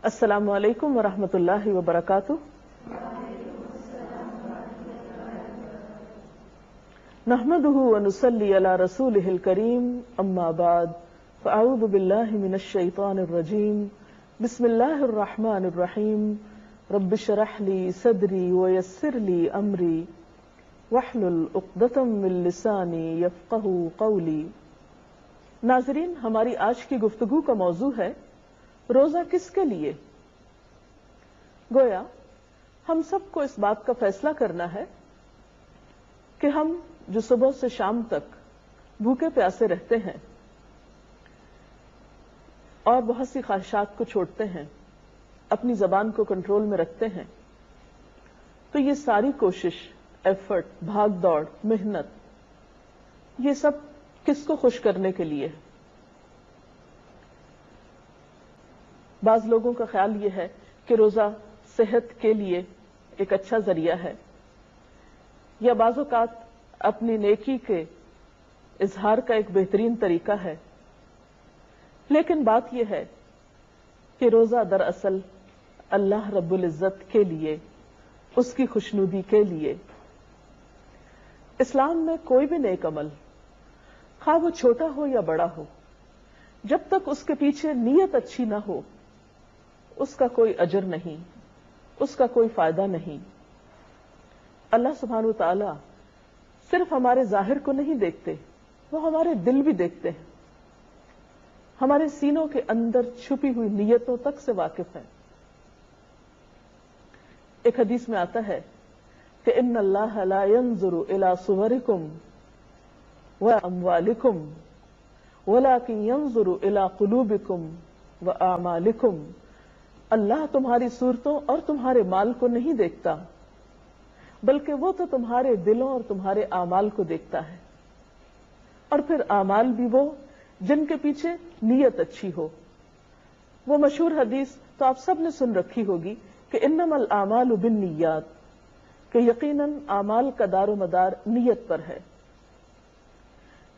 السلام علیکم ورحمۃ اللہ وبرکاتہ۔ نحمده ونصلی علی رسولہ الکریم، اما بعد فاعوذ باللہ من الشیطان الرجیم، بسم اللہ الرحمن الرحیم، رب اشرح لی صدری ویسر لی امری واحلل عقدۃ من لسانی یفقہوا قولی۔ ناظرین، ہماری آج کی گفتگو کا موضوع ہے روزہ کس کے لیے؟ گویا ہم سب کو اس بات کا فیصلہ کرنا ہے کہ ہم جو صبح سے شام تک بھوکے پیاسے رہتے ہیں اور بہت سی خواہشات کو چھوڑتے ہیں، اپنی زبان کو کنٹرول میں رکھتے ہیں، تو یہ ساری کوشش، ایفرٹ، بھاگ دوڑ، محنت، یہ سب کس کو خوش کرنے کے لیے ہے؟ بعض لوگوں کا خیال یہ ہے کہ روزہ صحت کے لیے ایک اچھا ذریعہ ہے، یا بعض اوقات اپنی نیکی کے اظہار کا ایک بہترین طریقہ ہے۔ لیکن بات یہ ہے کہ روزہ دراصل اللہ رب العزت کے لیے، اس کی خوشنودی کے لیے۔ اسلام میں کوئی بھی نیک عمل، خواہ وہ چھوٹا ہو یا بڑا ہو، جب تک اس کے پیچھے نیت اچھی نہ ہو، اس کا کوئی اجر نہیں، اس کا کوئی فائدہ نہیں۔ اللہ سبحانہ وتعالی صرف ہمارے ظاہر کو نہیں دیکھتے، وہ ہمارے دل بھی دیکھتے ہیں، ہمارے سینوں کے اندر چھپی ہوئی نیتوں تک سے واقف ہے۔ ایک حدیث میں آتا ہے کہ ان اللہ لا ينظر الى صورکم واموالکم ولکن ينظر الى قلوبکم واعمالکم۔ اللہ تمہاری صورتوں اور تمہارے مال کو نہیں دیکھتا، بلکہ وہ تو تمہارے دلوں اور تمہارے اعمال کو دیکھتا ہے، اور پھر اعمال بھی وہ جن کے پیچھے نیت اچھی ہو۔ وہ مشہور حدیث تو آپ سب نے سن رکھی ہوگی کہ انما الاعمال بالنیات، کہ یقیناً اعمال کا دار و مدار نیت پر ہے۔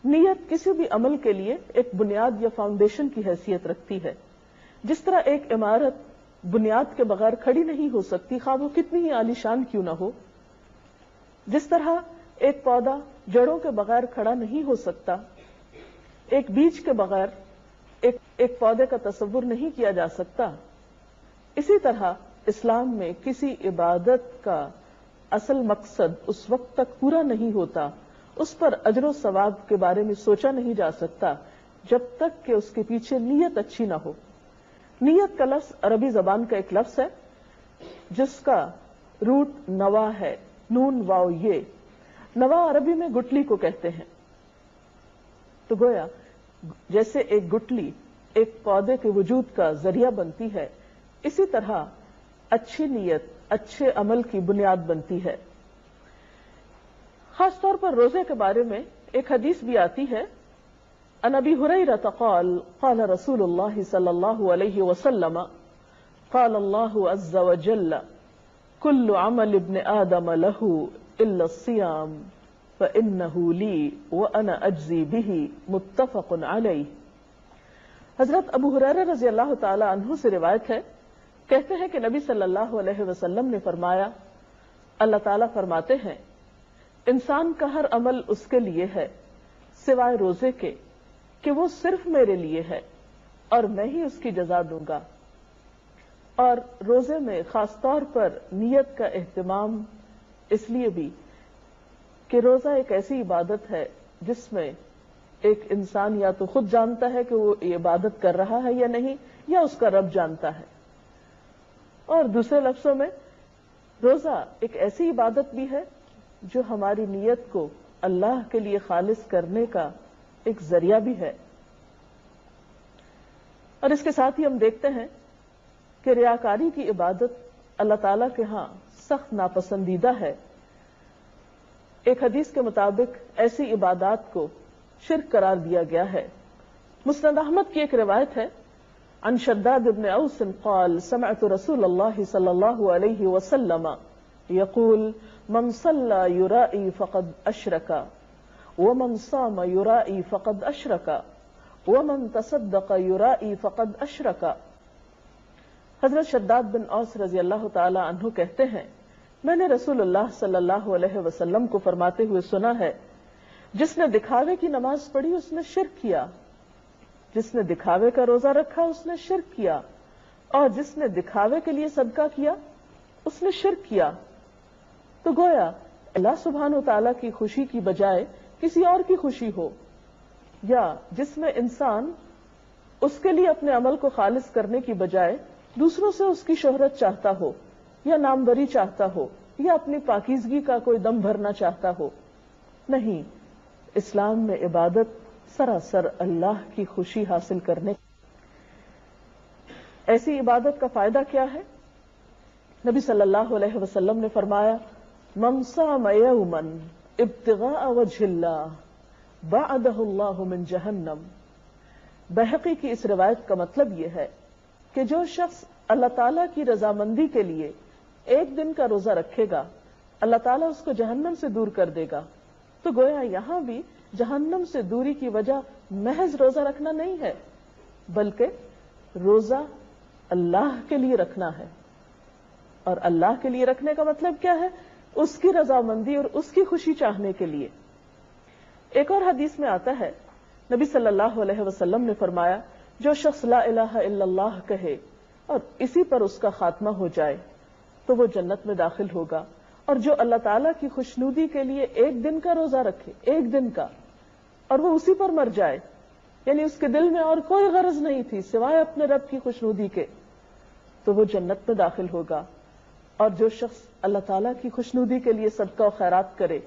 نیت کسی بھی عمل کے لیے ایک بنیاد یا فاؤنڈیشن کی حیثیت رکھتی ہے۔ جس طرح ایک عمارت بنیاد کے بغیر کھڑی نہیں ہو سکتی، خواہ وہ کتنی ہی عالی شان کیوں نہ ہو، جس طرح ایک پودا جڑوں کے بغیر کھڑا نہیں ہو سکتا، ایک بیج کے بغیر ایک پودے کا تصور نہیں کیا جا سکتا، اسی طرح اسلام میں کسی عبادت کا اصل مقصد اس وقت تک پورا نہیں ہوتا، اس پر اجر و ثواب کے بارے میں سوچا نہیں جا سکتا، جب تک کہ اس کے پیچھے نیت اچھی نہ ہو۔ نیت کا لفظ عربی زبان کا ایک لفظ ہے جس کا روٹ نوا ہے، نون واو یہ۔ نوا عربی میں گٹلی کو کہتے ہیں۔ تو گویا جیسے ایک گٹلی ایک پودے کے وجود کا ذریعہ بنتی ہے، اسی طرح اچھی نیت اچھے عمل کی بنیاد بنتی ہے۔ خاص طور پر روزے کے بارے میں ایک حدیث بھی آتی ہے، عن ابی ہریرہ قال قال رسول اللہ صلی اللہ علیہ وسلم قال اللہ عز وجل کل عمل ابن آدم له الا الصیام فإنه لی وأنا اجزی به متفق علیہ۔ حضرت ابو ہریرہ رضی اللہ تعالی عنہ سے روایت ہے، کہتے ہیں کہ نبی صلی اللہ علیہ وسلم نے فرمایا، اللہ تعالیٰ فرماتے ہیں، انسان کا ہر عمل اس کے لیے ہے سوائے روزے کے کہ وہ صرف میرے لیے ہے اور میں ہی اس کی جزا دوں گا۔ اور روزے میں خاص طور پر نیت کا اہتمام اس لیے بھی کہ روزہ ایک ایسی عبادت ہے جس میں ایک انسان یا تو خود جانتا ہے کہ وہ یہ عبادت کر رہا ہے یا نہیں، یا اس کا رب جانتا ہے۔ اور دوسرے لفظوں میں روزہ ایک ایسی عبادت بھی ہے جو ہماری نیت کو اللہ کے لیے خالص کرنے کا ایک ذریعہ بھی ہے۔ اور اس کے ساتھ ہی ہم دیکھتے ہیں کہ ریاکاری کی عبادت اللہ تعالیٰ کے ہاں سخت ناپسندیدہ ہے۔ ایک حدیث کے مطابق ایسی عبادات کو شرک قرار دیا گیا ہے۔ مسند احمد کی ایک روایت ہے، عن شداد بن اوس قال سمعت رسول اللہ صلی اللہ علیہ وسلم یقول من صلى يرائي فقد اشرک ومن صام يرائي فقد اشرک ومن تصدق يرائي فقد اشرک۔ حضرت شداد بن اوس رضی اللہ تعالی عنہ کہتے ہیں میں نے رسول اللہ صلی اللہ علیہ وسلم کو فرماتے ہوئے سنا ہے جس نے دکھاوے کی نماز پڑھی اس نے شرک کیا، جس نے دکھاوے کا روزہ رکھا اس نے شرک کیا، اور جس نے دکھاوے کے لیے صدقہ کیا اس نے شرک کیا۔ تو گویا اللہ سبحانہ و تعالیٰ کی خوشی کی بجائے کسی اور کی خوشی ہو، یا جس میں انسان اس کے لیے اپنے عمل کو خالص کرنے کی بجائے دوسروں سے اس کی شہرت چاہتا ہو، یا ناموری چاہتا ہو، یا اپنی پاکیزگی کا کوئی دم بھرنا چاہتا ہو۔ نہیں، اسلام میں عبادت سراسر اللہ کی خوشی حاصل کرنے۔ ایسی عبادت کا فائدہ کیا ہے؟ نبی صلی اللہ علیہ وسلم نے فرمایا من صام یوما ابتغاء وجہ اللہ بعدہ اللہ من جہنم۔ بہقی کی اس روایت کا مطلب یہ ہے کہ جو شخص اللہ تعالیٰ کی رضامندی کے لیے ایک دن کا روزہ رکھے گا اللہ تعالیٰ اس کو جہنم سے دور کر دے گا۔ تو گویا یہاں بھی جہنم سے دوری کی وجہ محض روزہ رکھنا نہیں ہے، بلکہ روزہ اللہ کے لیے رکھنا ہے۔ اور اللہ کے لیے رکھنے کا مطلب کیا ہے؟ اس کی رضامندی اور اس کی خوشی چاہنے کے لیے۔ ایک اور حدیث میں آتا ہے نبی صلی اللہ علیہ وسلم نے فرمایا جو شخص لا الہ الا اللہ کہے اور اسی پر اس کا خاتمہ ہو جائے تو وہ جنت میں داخل ہوگا، اور جو اللہ تعالیٰ کی خوشنودی کے لیے ایک دن کا روزہ رکھے، ایک دن کا، اور وہ اسی پر مر جائے، یعنی اس کے دل میں اور کوئی غرض نہیں تھی سوائے اپنے رب کی خوشنودی کے، تو وہ جنت میں داخل ہوگا۔ اور جو شخص اللہ تعالیٰ کی خوشنودی کے لیے صدقہ و خیرات کرے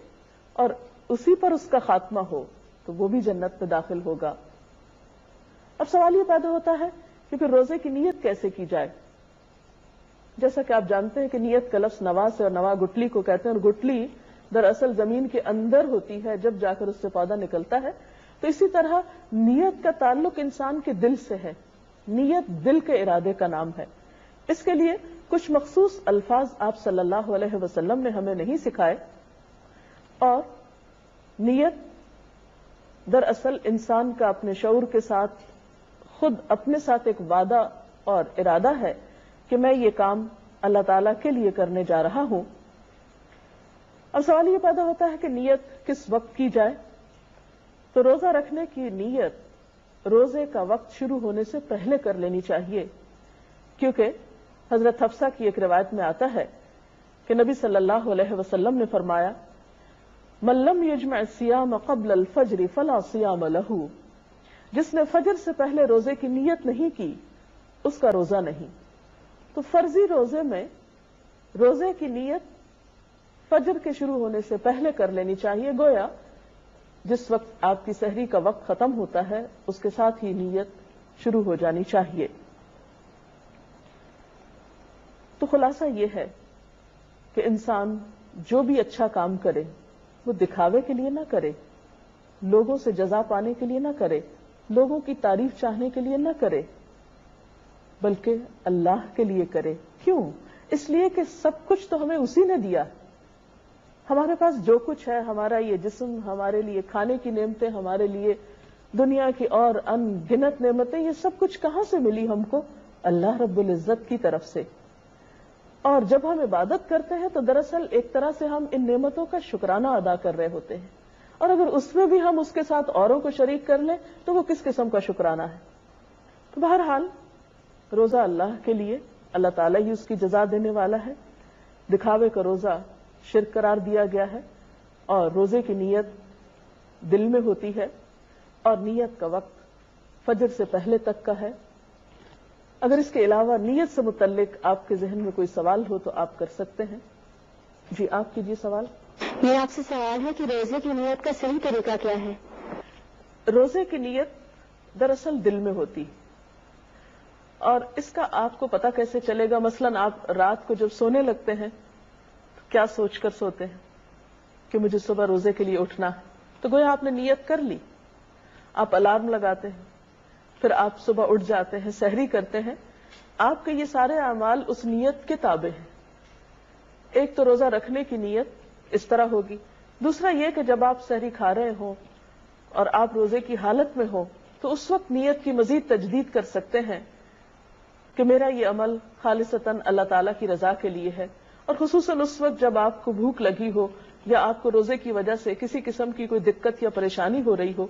اور اسی پر اس کا خاتمہ ہو تو وہ بھی جنت میں داخل ہوگا۔ اب سوال یہ پیدا ہوتا ہے کہ پھر روزے کی نیت کیسے کی جائے؟ جیسا کہ آپ جانتے ہیں کہ نیت کا لفظ نوا سے، اور نوا گٹلی کو کہتے ہیں، اور گٹلی دراصل زمین کے اندر ہوتی ہے جب جا کر اس سے پودا نکلتا ہے۔ تو اسی طرح نیت کا تعلق انسان کے دل سے ہے، نیت دل کے ارادے کا نام ہے۔ اس کے لیے کچھ مخصوص الفاظ آپ صلی اللہ علیہ وسلم نے ہمیں نہیں سکھائے، اور نیت دراصل انسان کا اپنے شعور کے ساتھ خود اپنے ساتھ ایک وعدہ اور ارادہ ہے کہ میں یہ کام اللہ تعالیٰ کے لیے کرنے جا رہا ہوں۔ اب سوال یہ پیدا ہوتا ہے کہ نیت کس وقت کی جائے؟ تو روزہ رکھنے کی نیت روزے کا وقت شروع ہونے سے پہلے کر لینی چاہیے، کیونکہ حضرت حفصہ کی ایک روایت میں آتا ہے کہ نبی صلی اللہ علیہ وسلم نے فرمایا من لم یجمع الصیام قبل الفجر فلا صیام لہ، جس نے فجر سے پہلے روزے کی نیت نہیں کی اس کا روزہ نہیں۔ تو فرضی روزے میں روزے کی نیت فجر کے شروع ہونے سے پہلے کر لینی چاہیے، گویا جس وقت آپ کی سحری کا وقت ختم ہوتا ہے اس کے ساتھ ہی نیت شروع ہو جانی چاہیے۔ تو خلاصہ یہ ہے کہ انسان جو بھی اچھا کام کرے وہ دکھاوے کے لیے نہ کرے، لوگوں سے جزا پانے کے لیے نہ کرے، لوگوں کی تعریف چاہنے کے لیے نہ کرے، بلکہ اللہ کے لیے کرے۔ کیوں؟ اس لیے کہ سب کچھ تو ہمیں اسی نے دیا۔ ہمارے پاس جو کچھ ہے، ہمارا یہ جسم، ہمارے لیے کھانے کی نعمتیں، ہمارے لیے دنیا کی اور ان گنت نعمتیں، یہ سب کچھ کہاں سے ملی ہم کو؟ اللہ رب العزت کی طرف سے۔ اور جب ہم عبادت کرتے ہیں تو دراصل ایک طرح سے ہم ان نعمتوں کا شکرانہ ادا کر رہے ہوتے ہیں، اور اگر اس میں بھی ہم اس کے ساتھ اوروں کو شریک کر لیں تو وہ کس قسم کا شکرانہ ہے؟ تو بہرحال روزہ اللہ کے لیے، اللہ تعالیٰ ہی اس کی جزا دینے والا ہے۔ دکھاوے کا روزہ شرک قرار دیا گیا ہے، اور روزے کی نیت دل میں ہوتی ہے، اور نیت کا وقت فجر سے پہلے تک کا ہے۔ اگر اس کے علاوہ نیت سے متعلق آپ کے ذہن میں کوئی سوال ہو تو آپ کر سکتے ہیں۔ جی آپ کیجیے سوال۔ میرا آپ سے سوال ہے کہ روزے کی نیت کا صحیح طریقہ کیا ہے؟ روزے کی نیت دراصل دل میں ہوتی، اور اس کا آپ کو پتہ کیسے چلے گا؟ مثلاً آپ رات کو جب سونے لگتے ہیں تو کیا سوچ کر سوتے ہیں کہ مجھے صبح روزے کے لیے اٹھنا ہے، تو گویا آپ نے نیت کر لی۔ آپ الارم لگاتے ہیں، پھر آپ صبح اٹھ جاتے ہیں، سحری کرتے ہیں، آپ کے یہ سارے اعمال اس نیت کے تابع ہیں۔ ایک تو روزہ رکھنے کی نیت اس طرح ہوگی، دوسرا یہ کہ جب آپ سحری کھا رہے ہوں اور آپ روزے کی حالت میں ہو تو اس وقت نیت کی مزید تجدید کر سکتے ہیں کہ میرا یہ عمل خالصتاً اللہ تعالیٰ کی رضا کے لیے ہے. اور خصوصاً اس وقت جب آپ کو بھوک لگی ہو یا آپ کو روزے کی وجہ سے کسی قسم کی کوئی دقت یا پریشانی ہو رہی ہو،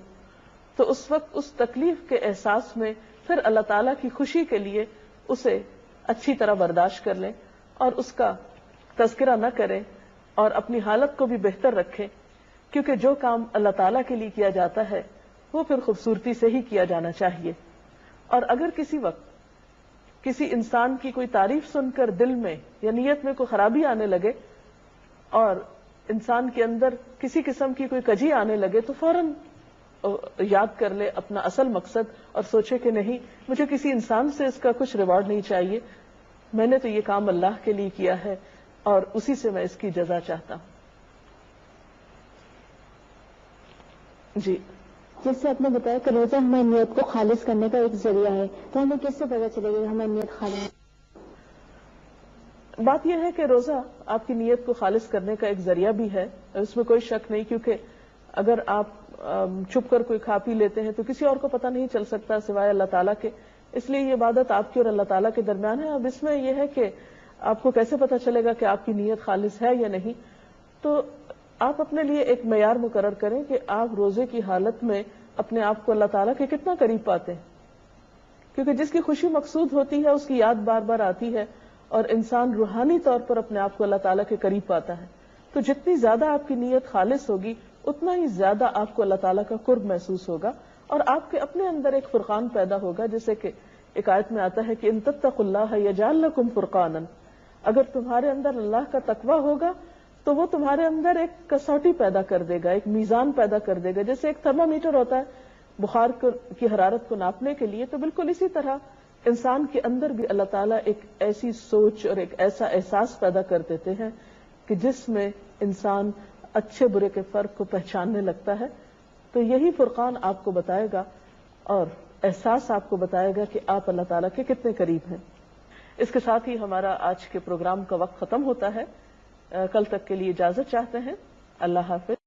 تو اس وقت اس تکلیف کے احساس میں پھر اللہ تعالیٰ کی خوشی کے لیے اسے اچھی طرح برداشت کر لیں اور اس کا تذکرہ نہ کریں اور اپنی حالت کو بھی بہتر رکھیں، کیونکہ جو کام اللہ تعالیٰ کے لیے کیا جاتا ہے وہ پھر خوبصورتی سے ہی کیا جانا چاہیے. اور اگر کسی وقت کسی انسان کی کوئی تعریف سن کر دل میں یا نیت میں کوئی خرابی آنے لگے اور انسان کے اندر کسی قسم کی کوئی کجی آنے لگے، تو فوراً یاد کر لے اپنا اصل مقصد اور سوچے کہ نہیں، مجھے کسی انسان سے اس کا کچھ ریوارڈ نہیں چاہیے، میں نے تو یہ کام اللہ کے لیے کیا ہے اور اسی سے میں اس کی جزا چاہتا ہوں. جی، جیسے آپ نے بتایا کہ روزہ ہماری نیت کو خالص کرنے کا ایک ذریعہ ہے، تو ہمیں کس سے پتہ چلے گا ہماری نیت خالص؟ بات یہ ہے کہ روزہ آپ کی نیت کو خالص کرنے کا ایک ذریعہ بھی ہے، اس میں کوئی شک نہیں، کیونکہ اگر آپ چھپ کر کوئی کھا پی لیتے ہیں تو کسی اور کو پتہ نہیں چل سکتا سوائے اللہ تعالیٰ کے. اس لیے یہ عبادت آپ کی اور اللہ تعالیٰ کے درمیان ہے. اب اس میں یہ ہے کہ آپ کو کیسے پتہ چلے گا کہ آپ کی نیت خالص ہے یا نہیں؟ تو آپ اپنے لیے ایک معیار مقرر کریں کہ آپ روزے کی حالت میں اپنے آپ کو اللہ تعالیٰ کے کتنا قریب پاتے ہیں، کیونکہ جس کی خوشی مقصود ہوتی ہے اس کی یاد بار بار آتی ہے اور انسان روحانی طور پر اپنے آپ کو اللہ تعالیٰ کے قریب پاتا ہے. تو جتنی زیادہ آپ کی نیت خالص ہوگی اتنا ہی زیادہ آپ کو اللہ تعالیٰ کا قرب محسوس ہوگا اور آپ کے اپنے اندر ایک فرقان پیدا ہوگا، جیسے کہ ایک آیت میں آتا ہے کہ ان تتقوا اللہ یجعل لکم فرقانا، اگر تمہارے اندر اللہ کا تقوی ہوگا تو وہ تمہارے اندر ایک کسوٹی پیدا کر دے گا، ایک میزان پیدا کر دے گا. جیسے ایک تھرمامیٹر ہوتا ہے بخار کی حرارت کو ناپنے کے لیے، تو بالکل اسی طرح انسان کے اندر بھی اللہ تعالیٰ ایک ایسی سوچ اور ایک ایسا احساس پیدا کر دیتے ہیں کہ جس میں انسان اچھے برے کے فرق کو پہچاننے لگتا ہے. تو یہی فرقان آپ کو بتائے گا اور احساس آپ کو بتائے گا کہ آپ اللہ تعالیٰ کے کتنے قریب ہیں. اس کے ساتھ ہی ہمارا آج کے پروگرام کا وقت ختم ہوتا ہے. کل تک کے لیے اجازت چاہتے ہیں. اللہ حافظ.